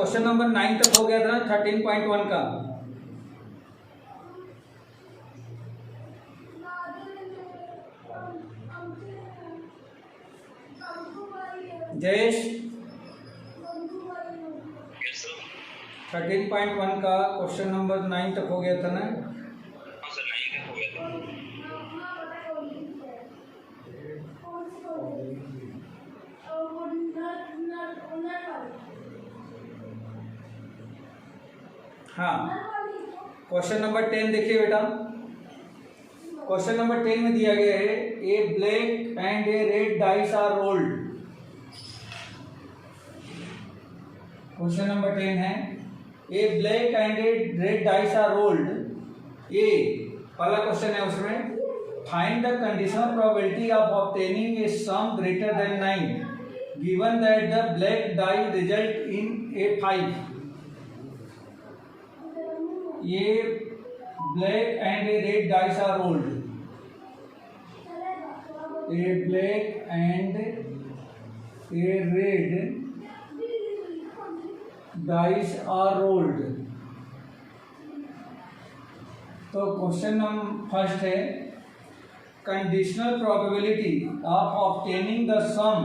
Question number 9 तक हो गया था 13.1 का। जयेश 13.1 का क्वेश्चन नंबर 9 तक हो गया था ना? हाँ सर 9 तक हो गया था। हाँ, क्वेश्चन नंबर 10 देखिए बेटा। क्वेश्चन नंबर 10 में दिया गया है a black and a red dice are rolled. Question number 10 है a black and a red dice are rolled. ए पहला क्वेश्चन है उसमें find the conditional probability of obtaining a sum greater than 9 given that the black die result in a 5। ये black and a red dice are rolled. A black and a red dice are rolled. तो question number first है conditional probability of obtaining the some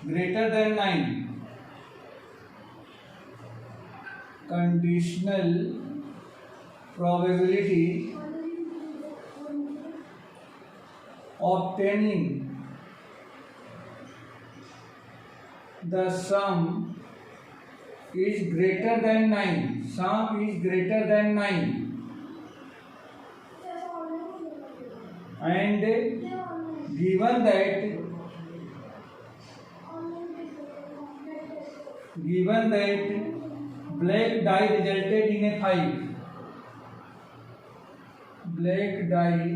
greater than 9। Conditional probability obtaining the sum is greater than 9. Sum is greater than 9 and given that black die resulted in a 5. Black die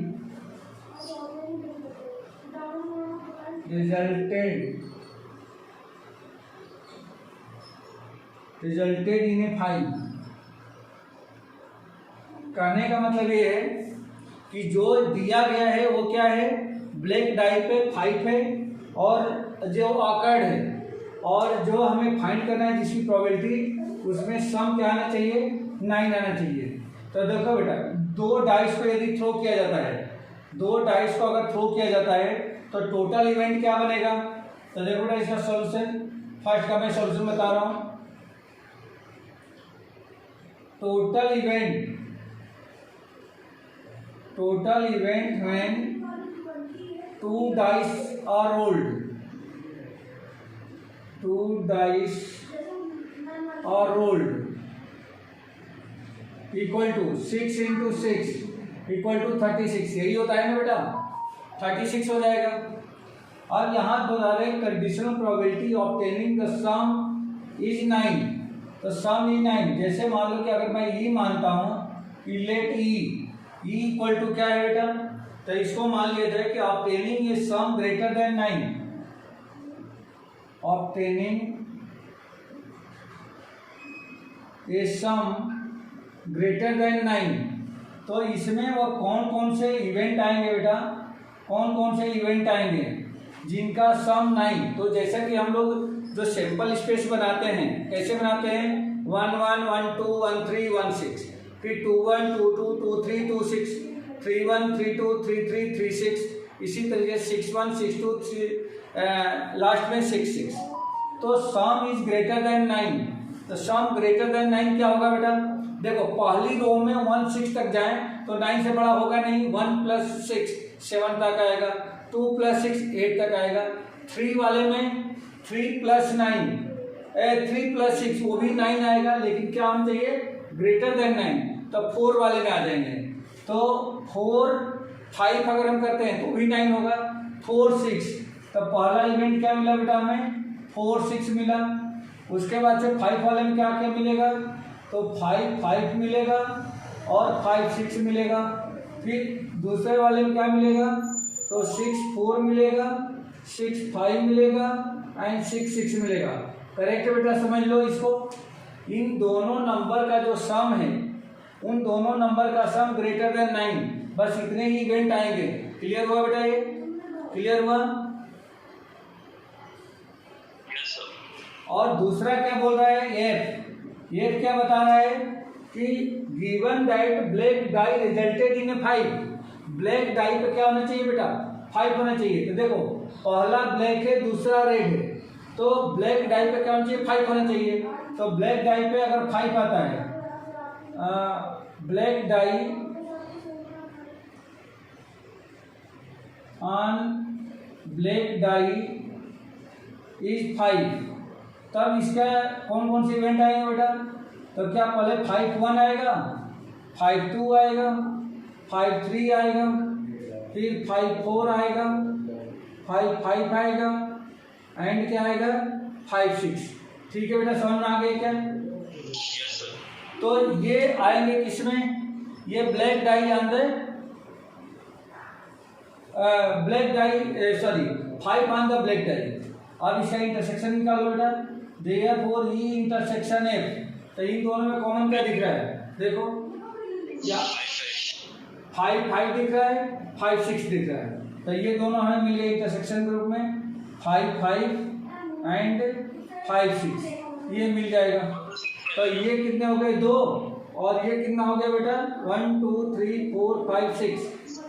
resulted in a 5। कहने का मतलब ये है कि जो दिया गया है वो क्या है, ब्लैक डाई पे 5 है और जो ऑकर्ड है, और जो हमें फाइंड करना है जिसकी प्रोबेबिलिटी उसमें सम क्या आना चाहिए, 9 आना चाहिए। तो देखो बेटा, दो डाइस को यदि थ्रो किया जाता है, दो डाइस को अगर थ्रो किया जाता है तो टोटल इवेंट क्या बनेगा। तो देखो बेटा इसका सॉल्यूशन, फर्स्ट का मैं सॉल्यूशन बता रहा हूं। Total event when 2 dice are rolled, 2 dice are rolled equal to 6 into 6 equal to 36। यही होता है ना बेटा, 36 हो जाएगा। और यहाँ बता रहे conditional probability obtaining the some is 9। तो सम इज 9। जैसे मान लो कि अगर मैं ई मानता हूँ कि लेट ई इक्वल टू क्या है बेटा, तो इसको मान लिया जाए कि obtaining a sum greater than 9। Obtaining a sum greater than 9। तो इसमें वो कौन कौन से इवेंट आएंगे बेटा, कौन कौन से इवेंट आएंगे जिनका सम 9। तो जैसा कि हम लोग जो सैंपल स्पेस बनाते हैं, कैसे बनाते हैं, 1 1 1 2 1 3 1 6, फिर 2 1 2 2 2 3 2 6, 3 1 3 2 3 3 3 6, इसी तरीके 6 1 6 2 3 लास्ट में 6 6। तो सम इज ग्रेटर देन 9। तो सम ग्रेटर देन 9 क्या होगा बेटा, देखो पहली रो में 1 6 तक जाए तो 9 से बड़ा होगा नहीं, 1 + 6 7 तक आएगा, 2 + 6 8 तक आएगा, 3 वाले में 3 + 9 3 + 6 वो भी 9 आएगा, लेकिन क्या होना चाहिए, ग्रेटर देन 9। तो 4 वाले में आ जाएंगे। तो 4 5 अगर हम करते हैं तो भी 9 होगा, 4 6। तो पहला इवेंट क्या मिला बेटा हमें, 4 6 मिला। उसके बाद से 5 वाले में क्या क्या मिलेगा, तो 5 5 मिलेगा और 5 6 मिलेगा। फिर दूसरे वाले में क्या मिलेगा, तो 6 4 मिलेगा, 6 5 मिलेगा एंड 6 6 मिलेगा। करेक्ट बेटा, समझ लो इसको। इन दोनों नंबर का जो सम है, उन दोनों नंबर का सम ग्रेटर देन 9, बस इतने ही इवेंट आएंगे। क्लियर हुआ बेटा, ये क्लियर हुआ। और दूसरा क्या बोल रहा है, एफ क्या बता रहा है कि given that black dye resulted in 5, black dye पे क्या होना चाहिए बेटा, 5 होना चाहिए। तो देखो पहला ब्लैक है, दूसरा रेड है, तो ब्लैक डाई पे क्या होना चाहिए, 5 होना चाहिए। तो ब्लैक डाई पे अगर 5 आता है, black dye on black dye is 5, तब इसका कौन कौन से इवेंट आएंगे बेटा, तो क्या पहले 5-1 आएगा, 5-2 आएगा, 5-3 आएगा, फिर 5-4 आएगा, 5-5 आएगा, एंड क्या आएगा 5-6। ठीक है बेटा, समझ में आ गया क्या? Yes sir. तो ये आएंगे किसमें, ये ब्लैक डाई अंदर black dye sorry 5 on the black die. अब इसका इंटरसेक्शन निकालो बेटा, देयरफॉर ई इंटरसेक्शन एफ, तो इन दोनों में कॉमन क्या दिख रहा है, देखो या 5-5 दिख रहा है, 5-6 दिख रहा है, तो ये दोनों हमें मिल गए इंटरसेक्शन के रूप में, 5-5 एंड 5-6 ये मिल जाएगा। तो ये कितने हो गए 2, और ये कितना हो गया बेटा 1 2 3 4 5 6,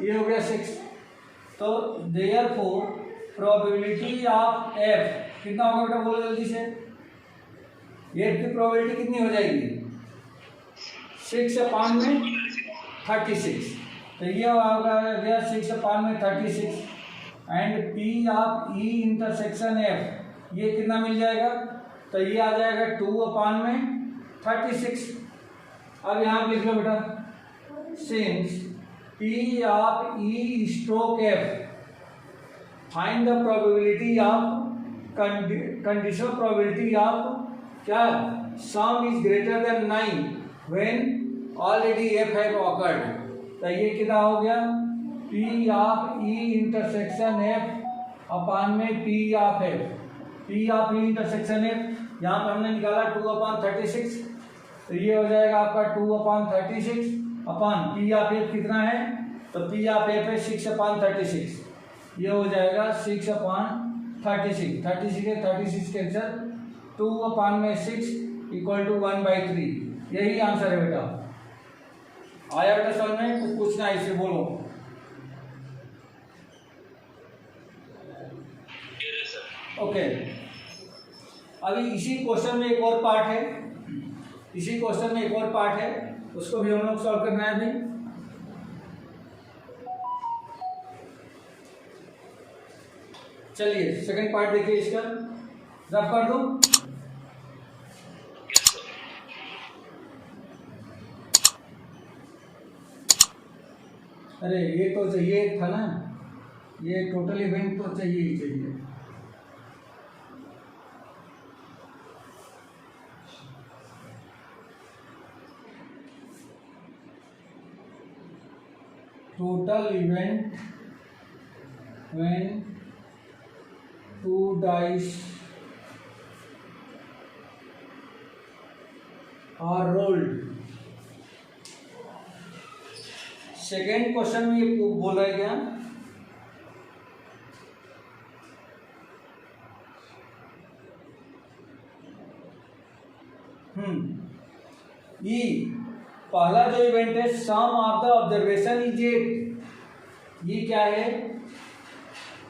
ये हो गया 6। तो देयरफॉर प्रोबेबिलिटी ऑफ एफ कितना होगा बेटा, बोलो जल्दी से, एफ की प्रोबेबिलिटी कितनी हो जाएगी, 6/5 में 36, तो ये होगा गया 6/5 में 36, and P of E intersection F ये कितना मिल जाएगा, तो ये आ जाएगा 2/5 में 36। अब यहाँ पे लिख लो बेटा, since P of E stroke F find the probability of conditional probability of क्या, sum is greater than 9 when already F have occurred. तो ये कितना हो गया, P of E intersection F upon में P of F, P of E intersection F यहाँ पर हमने निकाला 2/36, तो ये हो जाएगा आपका 2/36 अपान पी ऑफ एफ कितना है, तो पी ऑफ एफ है 6/36, ये हो जाएगा 6/36, 36 कैंसर, 2/6 इक्वल टू 1/3, यही आंसर है बेटा। आया बेटा समझ में, कुछ पूछना है इसे बोलो। ओके, अभी इसी क्वेश्चन में एक और पार्ट है, इसी क्वेश्चन में एक और पार्ट है, उसको भी हम लोग सॉल्व करना है अभी। चलिए सेकंड पार्ट देखिए इसका, रफ कर दूं। अरे ये तो चाहिए था ना, ये टोटल इवेंट तो चाहिए ही चाहिए। Total event when 2 dice are rolled। Second question में ये बोला गया ई पहला जो इवेंट है सम ऑफ द ऑब्जर्वेशन इज 8, ये क्या है,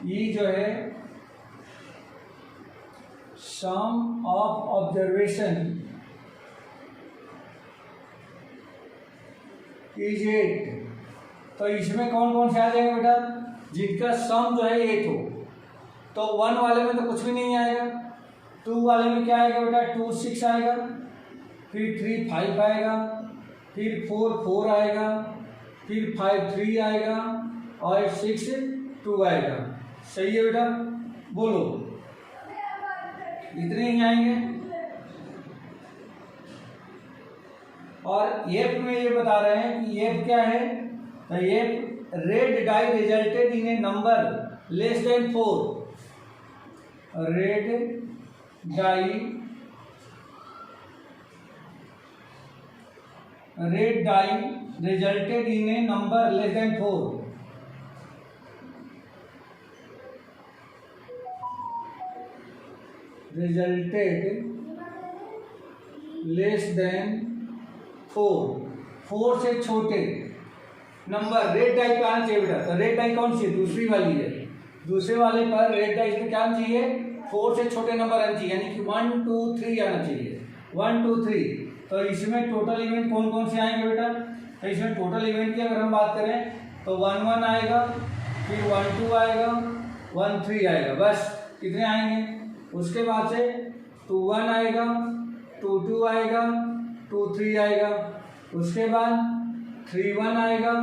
ई जो है सम ऑफ ऑब्जर्वेशन इज 8, तो इसमें कौन कौन से आ जाएंगे बेटा, जिनका सम जो है 8 हो। तो 1 वाले में तो कुछ भी नहीं आएगा, 2 वाले में क्या आएगा बेटा, 2 6 आएगा, फिर 3 5 आएगा, फिर 4 4 आएगा, फिर 5 3 आएगा, और 6 2 आएगा। सही है बेटा, बोलो इतने ही आएंगे। और एफ में ये बता रहे हैं कि एफ क्या है, तो F red die resulted in a number less than 4, red die resulted in a number less than 4, resulted less than 4 से छोटे नंबर रेड डाई पे आना चाहिए बेटा। तो रेड डाई कौन सी है? दूसरी वाली है। दूसरे वाले पर रेड डाई पे क्या आना चाहिए? 4 से छोटे नंबर आना चाहिए, यानी कि 1 2 3 आना चाहिए। 1 2 3। तो इसमें टोटल इवेंट कौन कौन से आएंगे बेटा? तो इसमें टोटल इवेंट की अगर हम बात करें तो 1 1 आएगा, फिर 1 2 आएगा, 1 3 आएगा। बस कितने आएंगे? उसके बाद से 2 1 आएगा, 2 2 आएगा, 2 3 आएगा। उसके बाद 3 1 आएगा,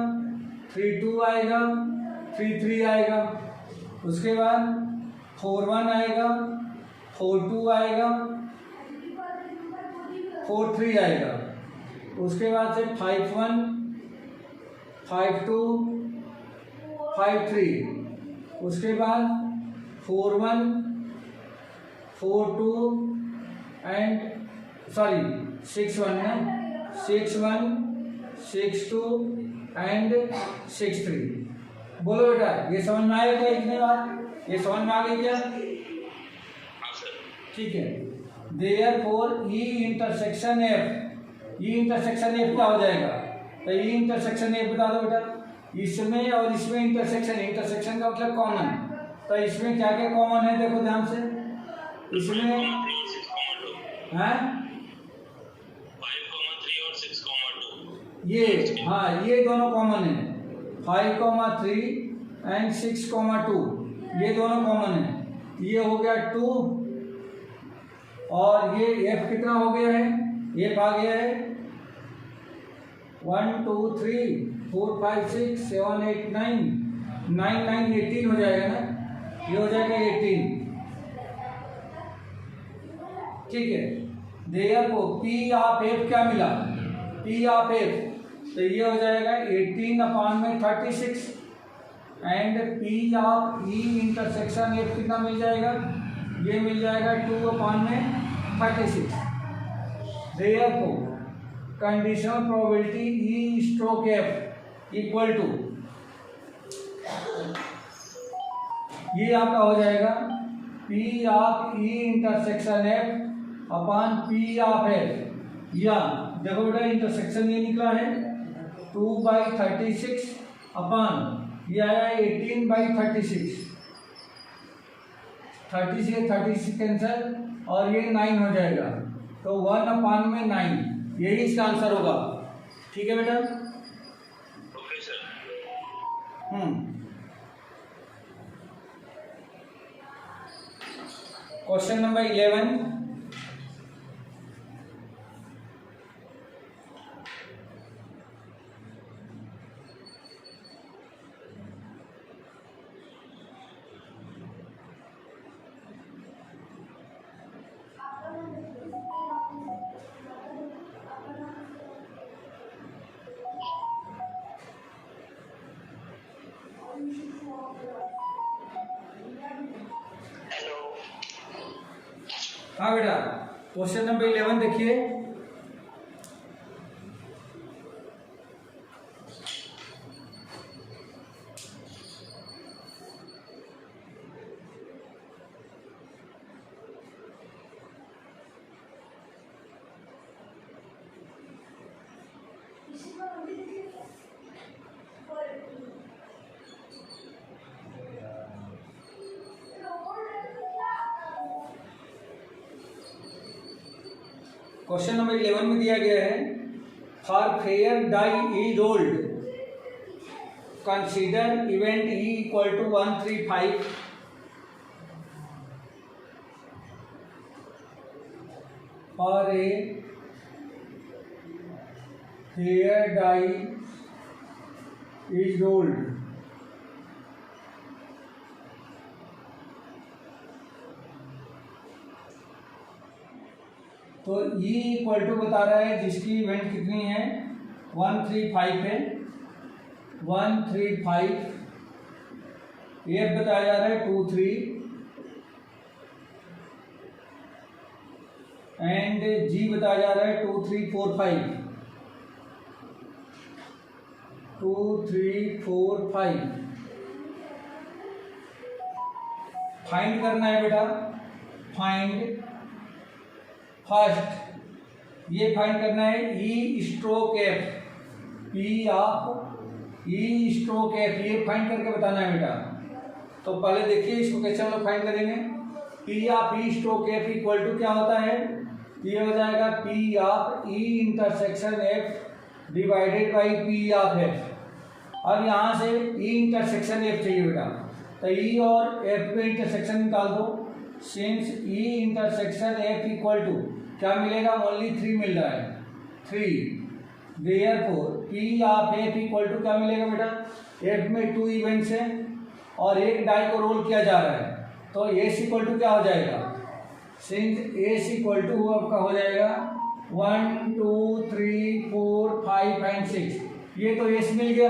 3 2 आएगा, 3 3 आएगा। उसके बाद 4 1 आएगा, 4 2 आएगा, 4 3 आएगा। उसके बाद से 5 1 5 2 5 3। उसके बाद 4 1 4 2 एंड 6 1 ना, 6 1 6 2 एंड 6 3। बोलो बेटा, ये समझ में आएगा क्या? इतने बार ये समझ में आ गई क्या? हाँ सर। ठीक है। देयरफॉर ई इंटरसेक्शन एफ, ई इंटरसेक्शन एफ क्या हो जाएगा? तो ई इंटरसेक्शन एफ बता दो बेटा। इसमें और इसमें इंटरसेक्शन, इंटरसेक्शन का मतलब कॉमन। तो इसमें क्या क्या कॉमन है देखो ध्यान से। इसमें हैं 5,3 और 6,2 ये, हाँ ये दोनों कॉमन है। 5,3 एंड 6,2 ये दोनों कॉमन है। ये हो गया 2 और ये एफ कितना हो गया है? एफ आ गया है 1 2 3 4 5 6 7 8 9 9 9 18 हो जाएगा ना। ये हो जाएगा 18। ठीक है। देयर को पी ऑफ एफ क्या मिला? पी ऑफ एफ तो ये हो जाएगा 18/36 and P of E intersection F कितना मिल जाएगा? ये मिल जाएगा 2/36। देयर को conditional probability E stroke F equal to, ये आपका हो जाएगा P of E intersection F upon P of F. या देखो बेटा इंटरसेक्शन ये निकला है 2/36 अपॉन ये आया 18/36। 30 से 36 कैंसर और ये 9 हो जाएगा। तो 1/9 यही इसका आंसर होगा। ठीक है बेटा। Okay sir. Question number 11। हाँ बेटा, क्वेश्चन नंबर 11 देखिए। क्वेश्चन नंबर 11 में दिया गया है for fair die is rolled consider event E equal to 135 for a fair die is rolled. तो ई इक्वल टू बता रहा है जिसकी इवेंट कितनी है 135 है। 135 एफ बताया जा रहा है 23 एंड जी बताया जा रहा है 2345। 2345 फाइंड करना है बेटा। फाइंड फर्स्ट, ये फाइंड करना है E stroke F, P of E stroke F, ये फाइंड करके बताना है बेटा। तो पहले देखिए इसको कैसे हम लोग फाइंड करेंगे। P of E stroke F equal to क्या होता है, ये हो जाएगा P of E intersection F divided by P of F. अब यहाँ से ई इंटरसेक्शन एफ चाहिए बेटा, तो ई और एफ पे इंटरसेक्शन निकाल दो। Since E intersection F equal to क्या मिलेगा, ओनली 3 मिल रहा है, 3। Therefore P of F equal to क्या मिलेगा बेटा, एफ में 2 इवेंट्स हैं और एक डाई को रोल किया जा रहा है, तो एस इक्वल टू क्या हो जाएगा, सिंस एस इक्वल टू आपका हो जाएगा 1 2 3 4 5 एंड 6, ये तो एस मिल गया।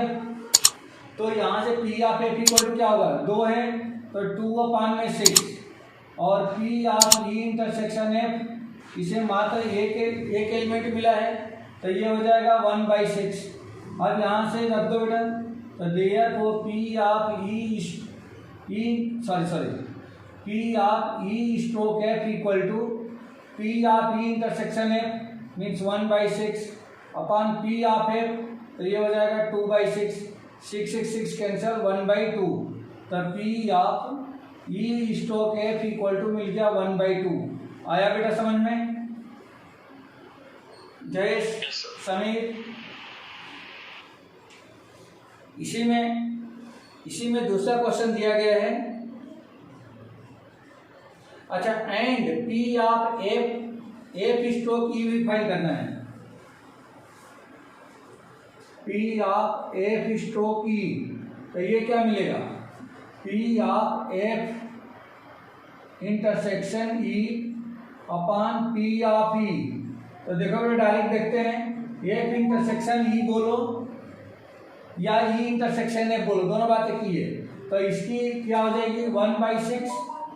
तो यहाँ से P of F equal to क्या होगा, 2 है तो 2/6, और P of E intersection F, इसे मात्र एक एलिमेंट मिला है, तो ये हो जाएगा 1/6। अब यहाँ से रख दो बेटा, तो therefore P of P of E stroke F equal to P of E intersection F means 1/6 upon P of F, तो ये हो जाएगा 2/6, 6 कैंसिल 1/2, तो P of E stroke F equal to मिल गया 1/2। आया बेटा समझ में जयेश, समीर? इसी में दूसरा क्वेश्चन दिया गया है। अच्छा, and P of F stroke E भी फाइंड करना है। P of F stroke E, तो ये क्या मिलेगा, P of F intersection E upon P of E. तो देखो बेटा डायरेक्ट देखते हैं, एफ इंटरसेक्शन ई बोलो या ई इंटरसेक्शन एफ बोलो, दोनों बातें की है। तो इसकी क्या हो जाएगी 1/6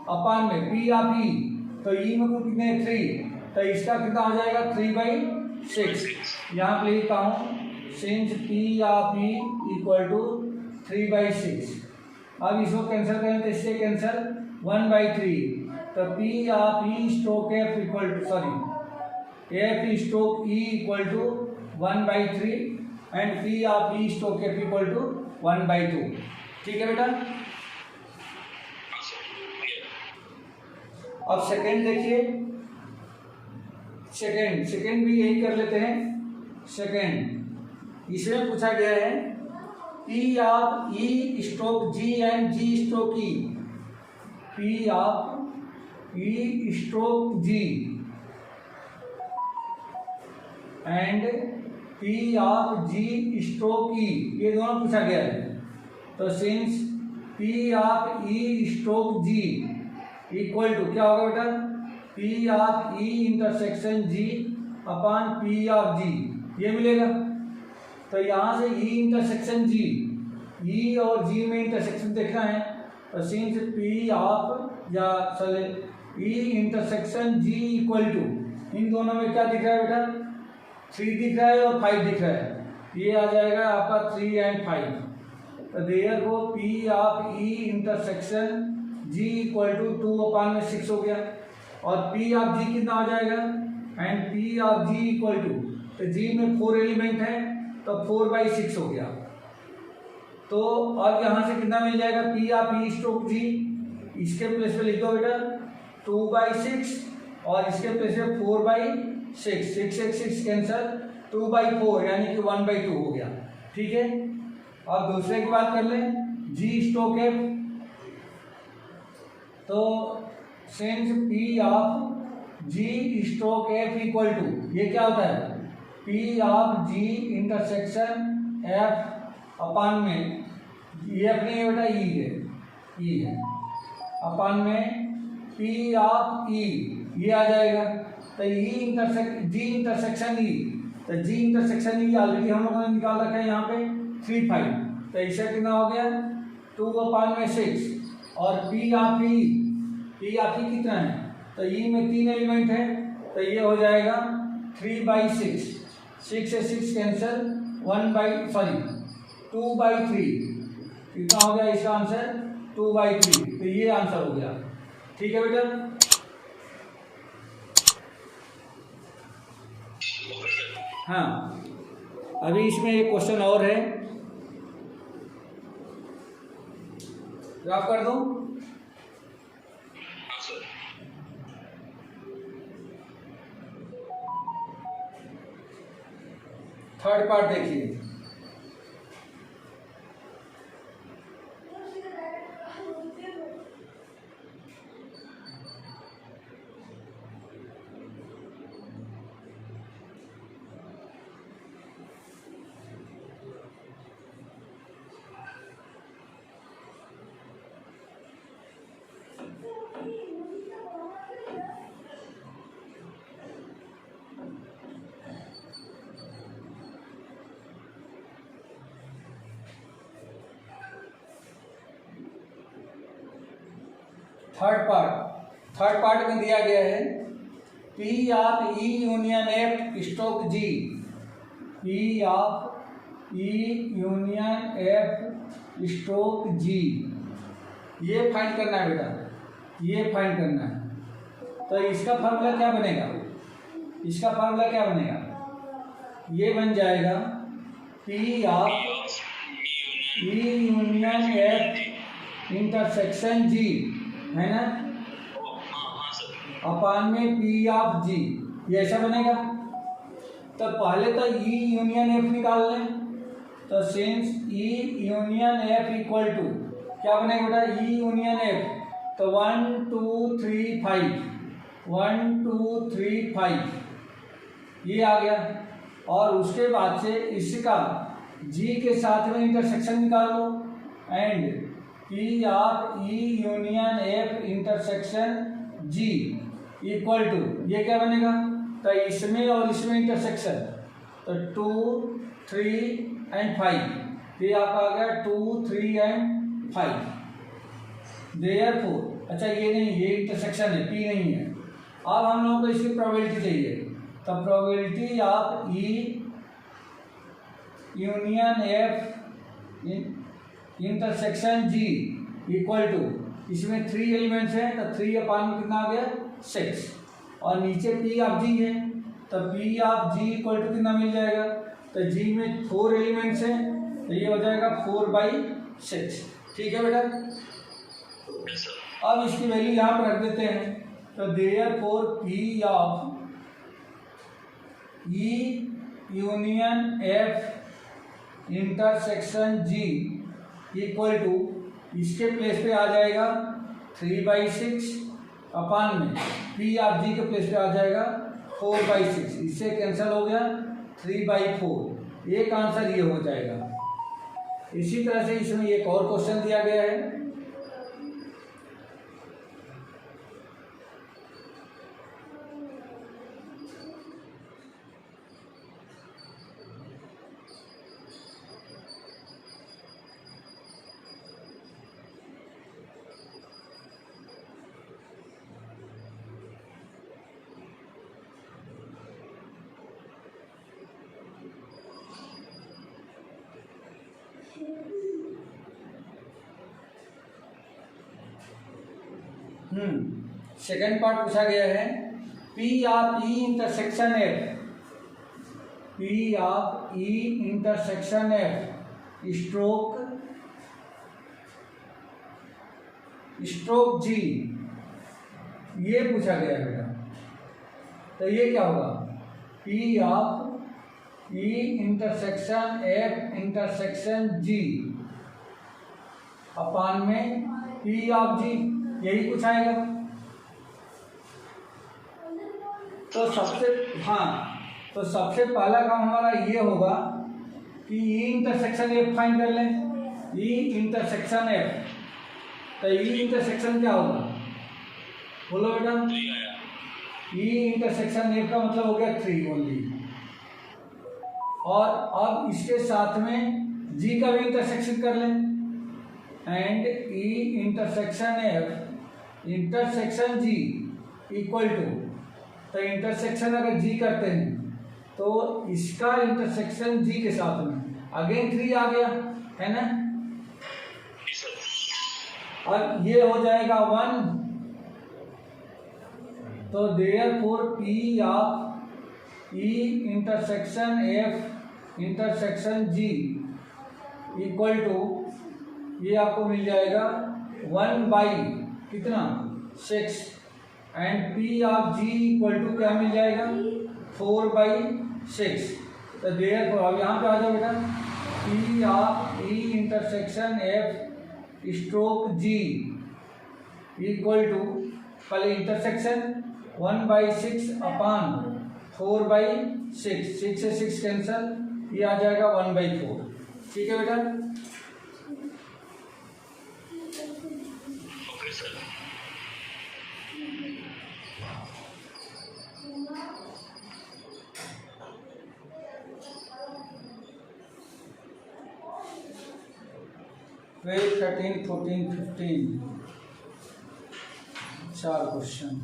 अपॉन में पी ऑफ ई, तो ई में कुछ कितने 3, तो इसका कितना हो जाएगा 3/6। यहाँ पे लिखता हूँ since P of E equal to 3/6। अब इसको कैंसिल करें तो इससे कैंसिल 1/3, तो P of E stroke F equal to F stroke E equal to 1/3 and P of E stroke F equal to 1/2। ठीक है बेटा। अब सेकेंड देखिए, सेकेंड भी यही कर लेते हैं। सेकेंड इसमें पूछा गया है P of E stroke G and G stroke E, P of E stroke G and P of G stroke E, ये दोनों पूछा गया है। तो since P of E stroke G equal to क्या होगा बेटा, P of E intersection G upon P of G, ये मिलेगा। तो यहाँ से ई इंटरसेक्शन जी, ई और जी में इंटरसेक्शन देखना है, तो सिंस पी ऑफ या चले E intersection G equal to, इन दोनों में क्या दिख रहा है बेटा, 3 दिख रहा है और 5 दिख रहा है, ये आ जाएगा आपका 3 एंड 5। तो therefore P of E intersection G equal to 2/6 हो गया, और पी ऑफ जी कितना हो जाएगा, and P of G equal to, तो जी में 4 एलिमेंट है तो 4/6 हो गया। तो अब यहाँ से कितना मिल जाएगा, पी ऑफ ई स्ट्रोक जी, इसके प्लेस पे लिख दो बेटा 2/6 और इसके प्लेस पे 4/6, 6 कैंसल 2/4 यानी कि 1/2 हो गया। ठीक है। अब दूसरे की बात कर लें, जी स्ट्रोक एफ, तो since P of G stroke F equal to, ये क्या होता है, P of G intersection F upon में, ये अपने बेटा ई है अपॉन में पी ऑफ ई, ये आ जाएगा। तो जी इंटरसेक्शन ई, तो जी इंटरसेक्शन ई ऑलरेडी हम लोगों ने निकाल रखा है यहाँ पे 3 5, तो इससे कितना हो गया 2/6, और पी ऑफ ई कितना है, तो ई में 3 एलिमेंट है, तो ये हो जाएगा 3/6, 6 से 6 कैंसिल 2/3, कितना हो गया इसका आंसर 2/3, तो ये आंसर हो गया। ठीक है बेटा। हाँ, अभी इसमें एक क्वेश्चन और है, ड्रॉप कर दूं? हाँ सर। थर्ड पार्ट देखिए। थर्ड पार्ट में दिया गया है P of E union F stroke G, P of E union F stroke G, ये फाइंड करना है बेटा, ये फाइंड करना है। तो इसका फार्मूला क्या बनेगा, इसका फार्मूला क्या बनेगा, ये बन जाएगा P of E union F intersection G, है ना, अपान में पी ऑफ जी, ये ऐसा बनेगा। तो पहले तो ई यूनियन एफ निकाल लें, तो since E union F equal to क्या बनेगा बेटा, ई यूनियन एफ, तो 1 2 3 5, 1 2 3 5 ये आ गया। और उसके बाद से इसका जी के साथ में इंटरसेक्शन निकाल लो, and P of E union F intersection G equal to ये क्या बनेगा, तो इसमें और इसमें इंटरसेक्शन, तो 2 3 एंड 5, ये आपका आ गया 2 3 एंड 5। देयरफॉर, अच्छा ये नहीं, ये इंटरसेक्शन है, पी नहीं है। अब हम लोगों को इसकी प्रोबेबिलिटी चाहिए, तो probability of E union F intersection G equal to, इसमें 3 एलिमेंट्स हैं, तो 3 अपान में कितना आ गया 6, और नीचे पी ऑफ जी है, तो P of G equal to कितना मिल जाएगा, तो जी में 4 एलिमेंट्स हैं, तो ये हो जाएगा 4/6। ठीक है बेटा, अब इसकी वैल्यू यहाँ पर रख देते हैं, तो therefore P of E union F intersection G equal to, इसके प्लेस पे आ जाएगा 3/6 अपान में पी ऑफ जी के प्लेस पे आ जाएगा 4/6, इससे कैंसिल हो गया 3/4, एक आंसर ये हो जाएगा। इसी तरह से इसमें एक और क्वेश्चन दिया गया है, सेकेंड पार्ट पूछा गया है P of E intersection F, P of E intersection F stroke G, ये पूछा गया है बेटा। तो ये क्या होगा, P of E intersection F intersection G upon में पी ऑफ जी, यही कुछ आएगा। तो सबसे पहला काम हमारा ये होगा कि ई इंटरसेक्शन एफ फाइंड कर लें, ई इंटरसेक्शन एफ, तो ई इंटरसेक्शन क्या होगा, बोलो बेटा, ई इंटरसेक्शन एफ का मतलब हो गया 3 ओनली, और अब इसके साथ में जी का भी इंटरसेक्शन कर लें, and E intersection F intersection G equal to, तो इंटरसेक्शन अगर जी करते हैं तो इसका इंटरसेक्शन जी के साथ में अगेन 3 आ गया, है ना, अब ये हो जाएगा 1, तो therefore P of E intersection F intersection G equal to, ये आपको मिल जाएगा 1 बाई कितना 6 and P of G equal to क्या मिल जाएगा 4/6। तो देयर अब यहाँ पे आ जाओ बेटा, P of E intersection F stroke G equal to, पहले इंटरसेक्शन 1/6 अपान 4/6, 6 से 6 कैंसल, ये आ जाएगा 1/4। ठीक है बेटा। Okay sir. Twelve 13 14 15 4 question.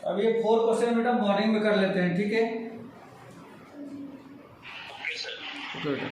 अब ये 4 क्वेश्चन बेटा मॉर्निंग में कर लेते हैं, ठीक है। Okay sir. ओके बेटा।